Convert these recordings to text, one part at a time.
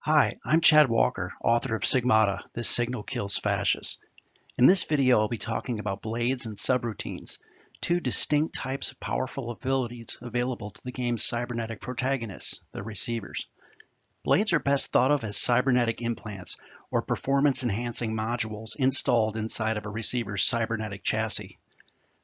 Hi, I'm Chad Walker, author of SIGMATA, This Signal Kills Fascists. In this video, I'll be talking about blades and subroutines, two distinct types of powerful abilities available to the game's cybernetic protagonists, the receivers. Blades are best thought of as cybernetic implants, or performance-enhancing modules installed inside of a receiver's cybernetic chassis.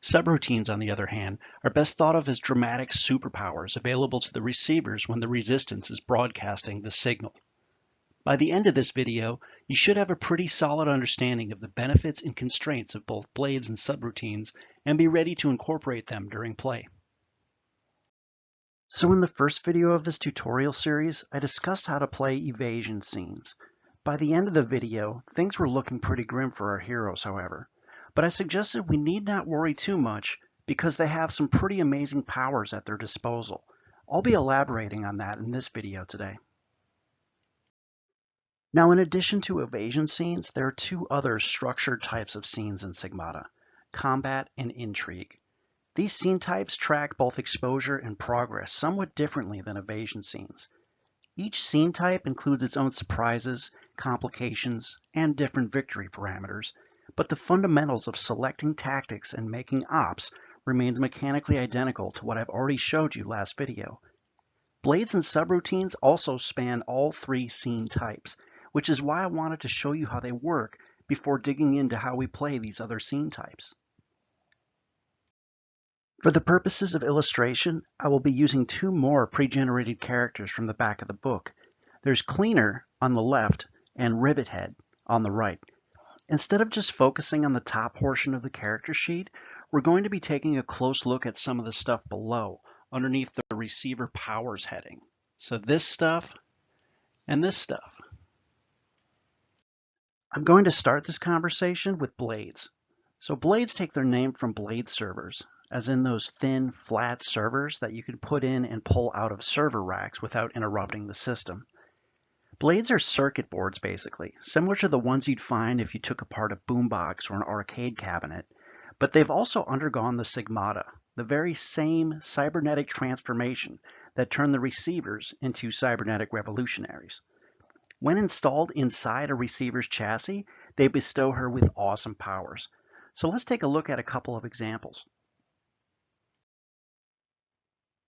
Subroutines, on the other hand, are best thought of as dramatic superpowers available to the receivers when the resistance is broadcasting the signal. By the end of this video, you should have a pretty solid understanding of the benefits and constraints of both blades and subroutines and be ready to incorporate them during play. So in the first video of this tutorial series, I discussed how to play evasion scenes. By the end of the video, things were looking pretty grim for our heroes, however. But I suggested we need not worry too much because they have some pretty amazing powers at their disposal. I'll be elaborating on that in this video today. Now, in addition to evasion scenes, there are two other structured types of scenes in SIGMATA: combat and intrigue. These scene types track both exposure and progress somewhat differently than evasion scenes. Each scene type includes its own surprises, complications, and different victory parameters, but the fundamentals of selecting tactics and making ops remains mechanically identical to what I've already showed you last video. Blades and subroutines also span all three scene types, which is why I wanted to show you how they work before digging into how we play these other scene types. For the purposes of illustration, I will be using two more pre-generated characters from the back of the book. There's Cleaner on the left and Rivethead on the right. Instead of just focusing on the top portion of the character sheet, we're going to be taking a close look at some of the stuff below, underneath the receiver powers heading. So this stuff and this stuff. I'm going to start this conversation with blades. So blades take their name from blade servers, as in those thin, flat servers that you can put in and pull out of server racks without interrupting the system. Blades are circuit boards, basically, similar to the ones you'd find if you took apart a boombox or an arcade cabinet, but they've also undergone the SIGMATA, the very same cybernetic transformation that turned the receivers into cybernetic revolutionaries. When installed inside a receiver's chassis, they bestow her with awesome powers. So let's take a look at a couple of examples.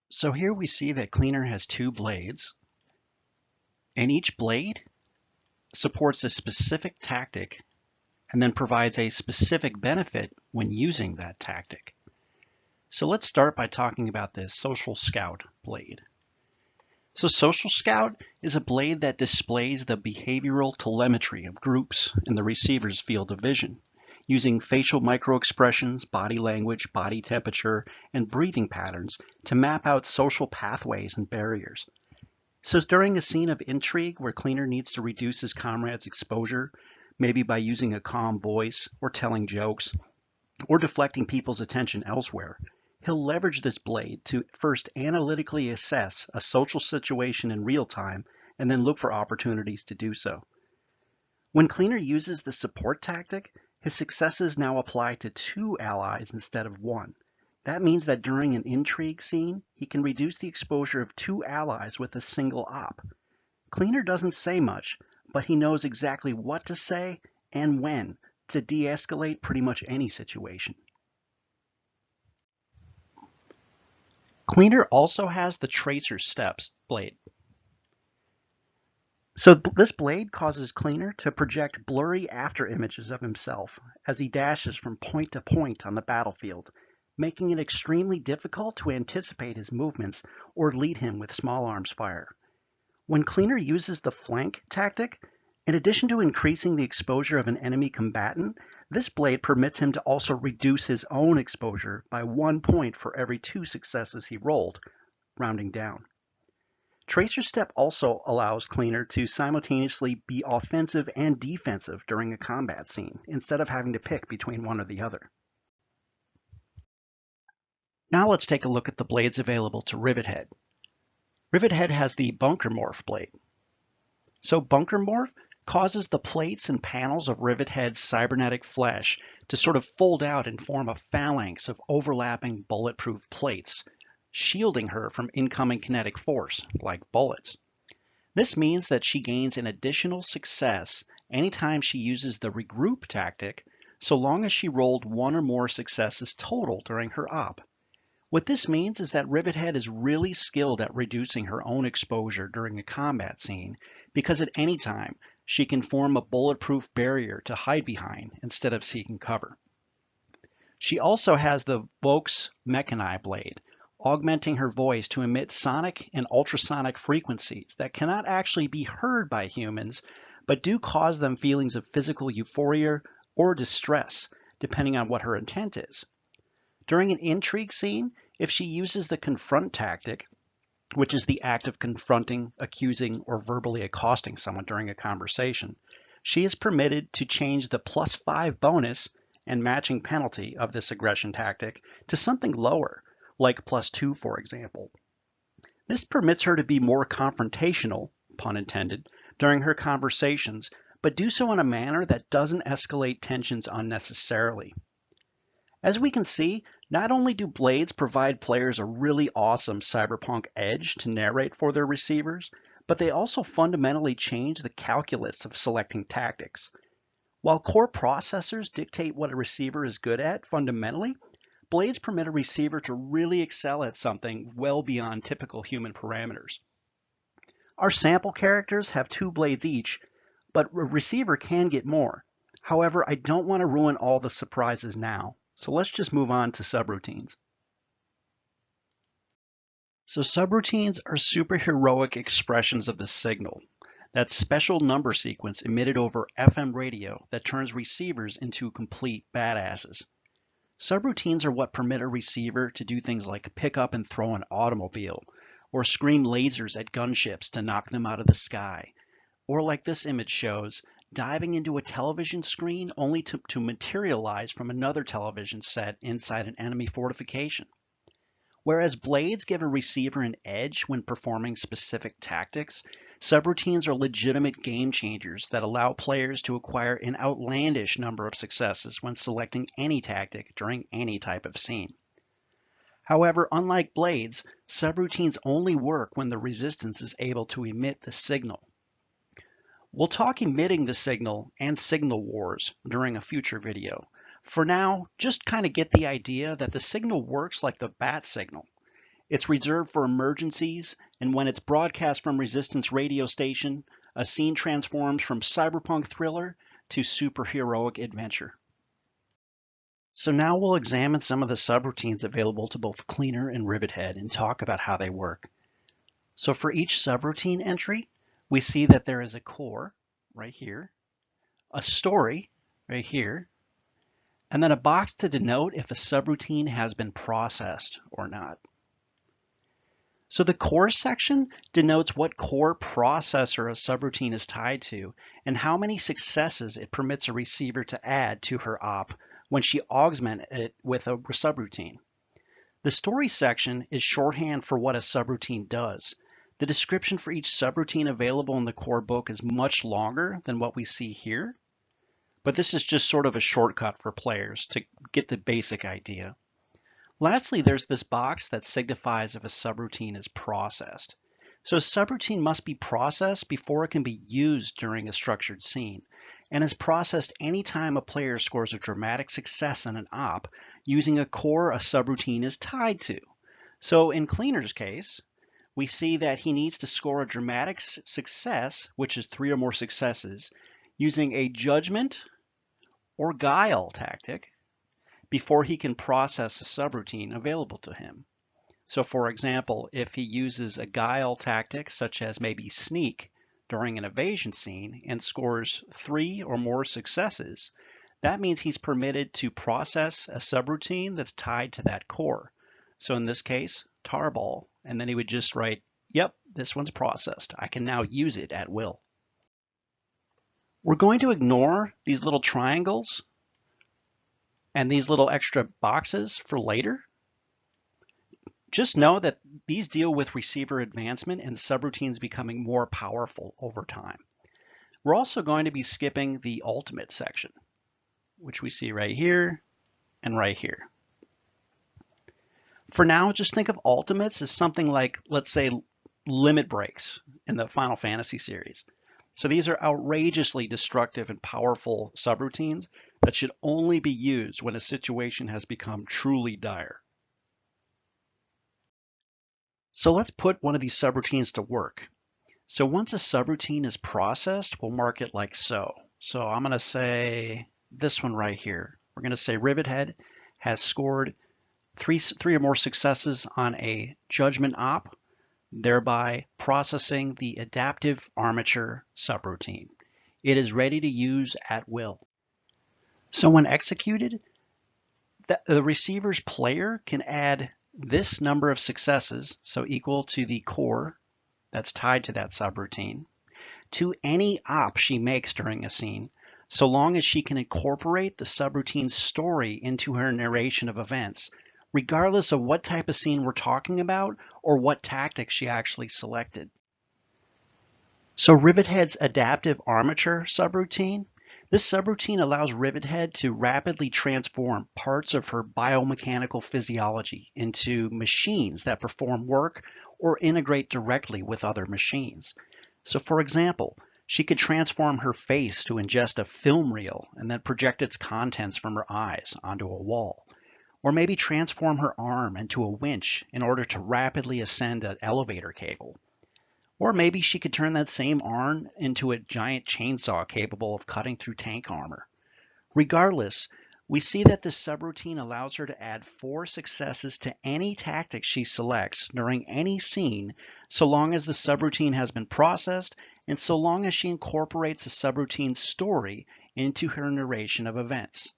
So here we see that Cleaner has two blades, and each blade supports a specific tactic and then provides a specific benefit when using that tactic. So let's start by talking about this Social Scout blade. So Social Scout is a blade that displays the behavioral telemetry of groups in the receiver's field of vision, using facial microexpressions, body language, body temperature, and breathing patterns to map out social pathways and barriers. So during a scene of intrigue where Cleaner needs to reduce his comrade's exposure, maybe by using a calm voice or telling jokes, or deflecting people's attention elsewhere, he'll leverage this blade to first analytically assess a social situation in real time and then look for opportunities to do so. When Cleaner uses the support tactic, his successes now apply to two allies instead of one. That means that during an intrigue scene, he can reduce the exposure of two allies with a single op. Cleaner doesn't say much, but he knows exactly what to say and when to de-escalate pretty much any situation. Cleaner also has the Tracer Steps blade. So this blade causes Cleaner to project blurry after images of himself as he dashes from point to point on the battlefield, making it extremely difficult to anticipate his movements or lead him with small arms fire. When Cleaner uses the flank tactic, in addition to increasing the exposure of an enemy combatant, this blade permits him to also reduce his own exposure by 1 point for every 2 successes he rolled, rounding down. Tracer Step also allows Cleaner to simultaneously be offensive and defensive during a combat scene, instead of having to pick between one or the other. Now let's take a look at the blades available to Rivethead. Rivethead has the Bunker Morph blade. So Bunker Morph causes the plates and panels of Rivethead's cybernetic flesh to sort of fold out and form a phalanx of overlapping bulletproof plates, shielding her from incoming kinetic force, like bullets. This means that she gains an additional success anytime she uses the regroup tactic, so long as she rolled one or more successes total during her op. What this means is that Rivethead is really skilled at reducing her own exposure during a combat scene, because at any time she can form a bulletproof barrier to hide behind instead of seeking cover. She also has the Vox Mechani blade, augmenting her voice to emit sonic and ultrasonic frequencies that cannot actually be heard by humans, but do cause them feelings of physical euphoria or distress, depending on what her intent is. During an intrigue scene, if she uses the confront tactic, which is the act of confronting, accusing, or verbally accosting someone during a conversation, she is permitted to change the +5 bonus and matching penalty of this aggression tactic to something lower, like +2, for example. This permits her to be more confrontational, pun intended, during her conversations, but do so in a manner that doesn't escalate tensions unnecessarily. As we can see, not only do blades provide players a really awesome cyberpunk edge to narrate for their receivers, but they also fundamentally change the calculus of selecting tactics. While core processors dictate what a receiver is good at fundamentally, blades permit a receiver to really excel at something well beyond typical human parameters. Our sample characters have 2 blades each, but a receiver can get more. However, I don't want to ruin all the surprises now, so let's just move on to subroutines. So subroutines are superheroic expressions of the signal, that special number sequence emitted over FM radio that turns receivers into complete badasses. Subroutines are what permit a receiver to do things like pick up and throw an automobile, or scream lasers at gunships to knock them out of the sky, or like this image shows, diving into a television screen only to materialize from another television set inside an enemy fortification. Whereas blades give a receiver an edge when performing specific tactics, subroutines are legitimate game changers that allow players to acquire an outlandish number of successes when selecting any tactic during any type of scene. However, unlike blades, subroutines only work when the resistance is able to emit the signal. We'll talk emitting the signal and signal wars during a future video. For now, just kind of get the idea that the signal works like the bat signal. It's reserved for emergencies, and when it's broadcast from Resistance radio station, a scene transforms from cyberpunk thriller to superheroic adventure. So now we'll examine some of the subroutines available to both Cleaner and Rivethead and talk about how they work. So for each subroutine entry, we see that there is a core right here, a story right here, and then a box to denote if a subroutine has been processed or not. So the core section denotes what core processor a subroutine is tied to and how many successes it permits a receiver to add to her op when she augments it with a subroutine. The story section is shorthand for what a subroutine does. The description for each subroutine available in the core book is much longer than what we see here, but this is just sort of a shortcut for players to get the basic idea. Lastly, there's this box that signifies if a subroutine is processed. So a subroutine must be processed before it can be used during a structured scene, and is processed anytime a player scores a dramatic success in an op using a core a subroutine is tied to. So in Cleaner's case, we see that he needs to score a dramatic success, which is 3 or more successes, using a judgment or guile tactic before he can process a subroutine available to him. So for example, if he uses a guile tactic such as maybe sneak during an evasion scene and scores 3 or more successes, that means he's permitted to process a subroutine that's tied to that core. So in this case, tarball, and then he would just write, yep, this one's processed. I can now use it at will. We're going to ignore these little triangles and these little extra boxes for later. Just know that these deal with receiver advancement and subroutines becoming more powerful over time. We're also going to be skipping the ultimate section, which we see right here and right here. For now, just think of ultimates as something like, let's say, limit breaks in the Final Fantasy series. So these are outrageously destructive and powerful subroutines that should only be used when a situation has become truly dire. So let's put one of these subroutines to work. So once a subroutine is processed, we'll mark it like so. So I'm going to say this one right here. We're going to say Rivethead has scored three or more successes on a judgment op, thereby processing the adaptive armature subroutine. It is ready to use at will. So when executed, the receiver's player can add this number of successes, so equal to the core that's tied to that subroutine, to any op she makes during a scene, so long as she can incorporate the subroutine's story into her narration of events, regardless of what type of scene we're talking about or what tactic she actually selected. So Rivethead's adaptive armature subroutine, this subroutine allows Rivethead to rapidly transform parts of her biomechanical physiology into machines that perform work or integrate directly with other machines. So for example, she could transform her face to ingest a film reel and then project its contents from her eyes onto a wall. Or maybe transform her arm into a winch in order to rapidly ascend an elevator cable. Or maybe she could turn that same arm into a giant chainsaw capable of cutting through tank armor. Regardless, we see that this subroutine allows her to add 4 successes to any tactic she selects during any scene, so long as the subroutine has been processed and so long as she incorporates the subroutine's story into her narration of events.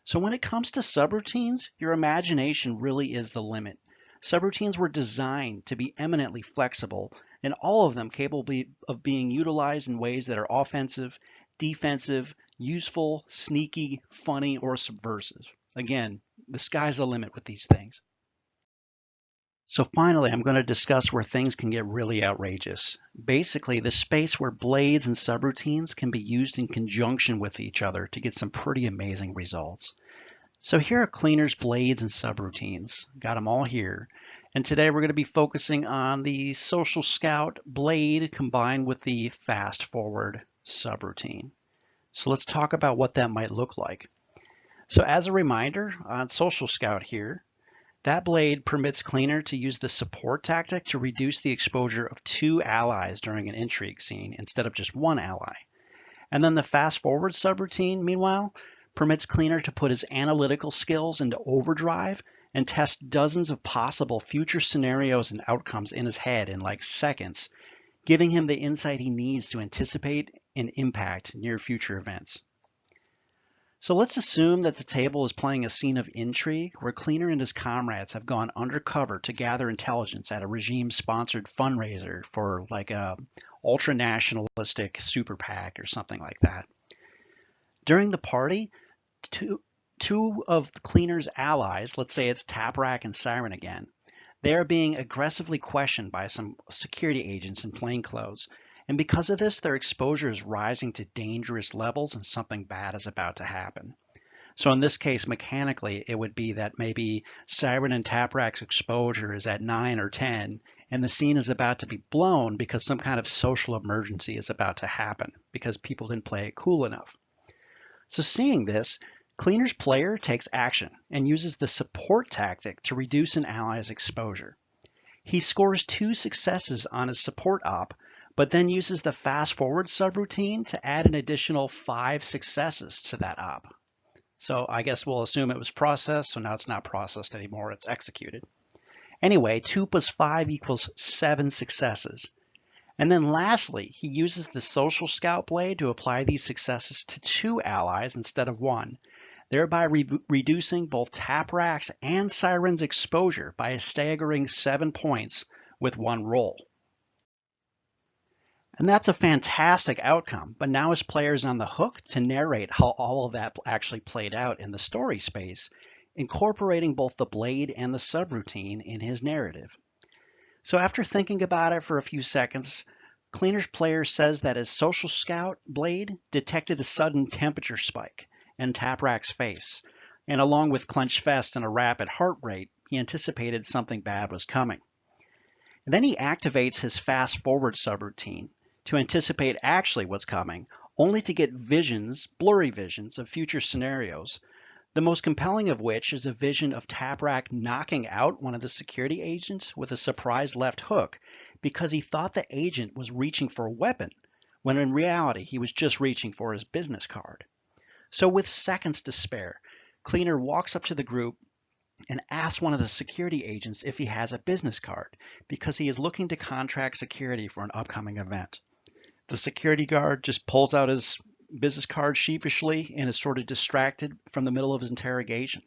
So when it comes to subroutines, your imagination really is the limit. Subroutines were designed to be eminently flexible, and all of them capable of being utilized in ways that are offensive, defensive, useful, sneaky, funny, or subversive. Again, the sky's the limit with these things. So finally, I'm going to discuss where things can get really outrageous. Basically, the space where blades and subroutines can be used in conjunction with each other to get some pretty amazing results. So here are Cleaner's blades and subroutines. Got them all here. And today we're going to be focusing on the Social Scout blade combined with the Fast Forward subroutine. So let's talk about what that might look like. So as a reminder, on Social Scout here, that blade permits Cleaner to use the support tactic to reduce the exposure of 2 allies during an intrigue scene instead of just 1 ally. And then the Fast Forward subroutine, meanwhile, permits Cleaner to put his analytical skills into overdrive and test dozens of possible future scenarios and outcomes in his head in like seconds, giving him the insight he needs to anticipate and impact near future events. So let's assume that the table is playing a scene of intrigue where Cleaner and his comrades have gone undercover to gather intelligence at a regime-sponsored fundraiser for like a ultra-nationalistic super PAC or something like that. During the party, two of Cleaner's allies, let's say it's Taprak and Siren again, they are being aggressively questioned by some security agents in plainclothes. And because of this, their exposure is rising to dangerous levels and something bad is about to happen. So in this case, mechanically, it would be that maybe Siren and Taprak's exposure is at 9 or 10, and the scene is about to be blown because some kind of social emergency is about to happen because people didn't play it cool enough. So seeing this, Cleaner's player takes action and uses the support tactic to reduce an ally's exposure. He scores 2 successes on his support op, but then uses the Fast Forward subroutine to add an additional 5 successes to that op. So I guess we'll assume it was processed, so now it's not processed anymore, it's executed. Anyway, 2 plus 5 equals 7 successes. And then lastly, he uses the Social Scout blade to apply these successes to 2 allies instead of 1, thereby reducing both Taprak's and Siren's exposure by a staggering 7 points with 1 roll. And that's a fantastic outcome, but now his player is on the hook to narrate how all of that actually played out in the story space, incorporating both the blade and the subroutine in his narrative. So after thinking about it for a few seconds, Cleaner's player says that his Social Scout blade detected a sudden temperature spike in Taprak's face, and along with clenched fists and a rapid heart rate, he anticipated something bad was coming. And then he activates his fast forward subroutine to anticipate actually what's coming, only to get visions, blurry visions of future scenarios. The most compelling of which is a vision of Taprak knocking out one of the security agents with a surprise left hook because he thought the agent was reaching for a weapon, when in reality he was just reaching for his business card. So with seconds to spare, Cleaner walks up to the group and asks one of the security agents if he has a business card because he is looking to contract security for an upcoming event. The security guard just pulls out his business card sheepishly and is sort of distracted from the middle of his interrogation.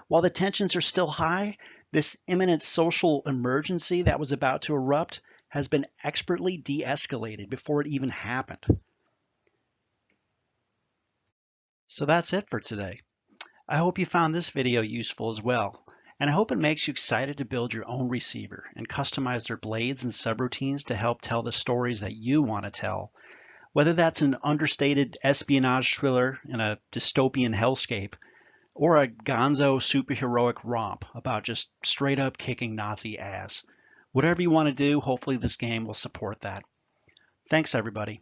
While the tensions are still high, this imminent social emergency that was about to erupt has been expertly de-escalated before it even happened. So that's it for today. I hope you found this video useful as well, and I hope it makes you excited to build your own receiver and customize their blades and subroutines to help tell the stories that you want to tell. Whether that's an understated espionage thriller in a dystopian hellscape, or a gonzo superheroic romp about just straight up kicking Nazi ass. Whatever you want to do, hopefully this game will support that. Thanks everybody.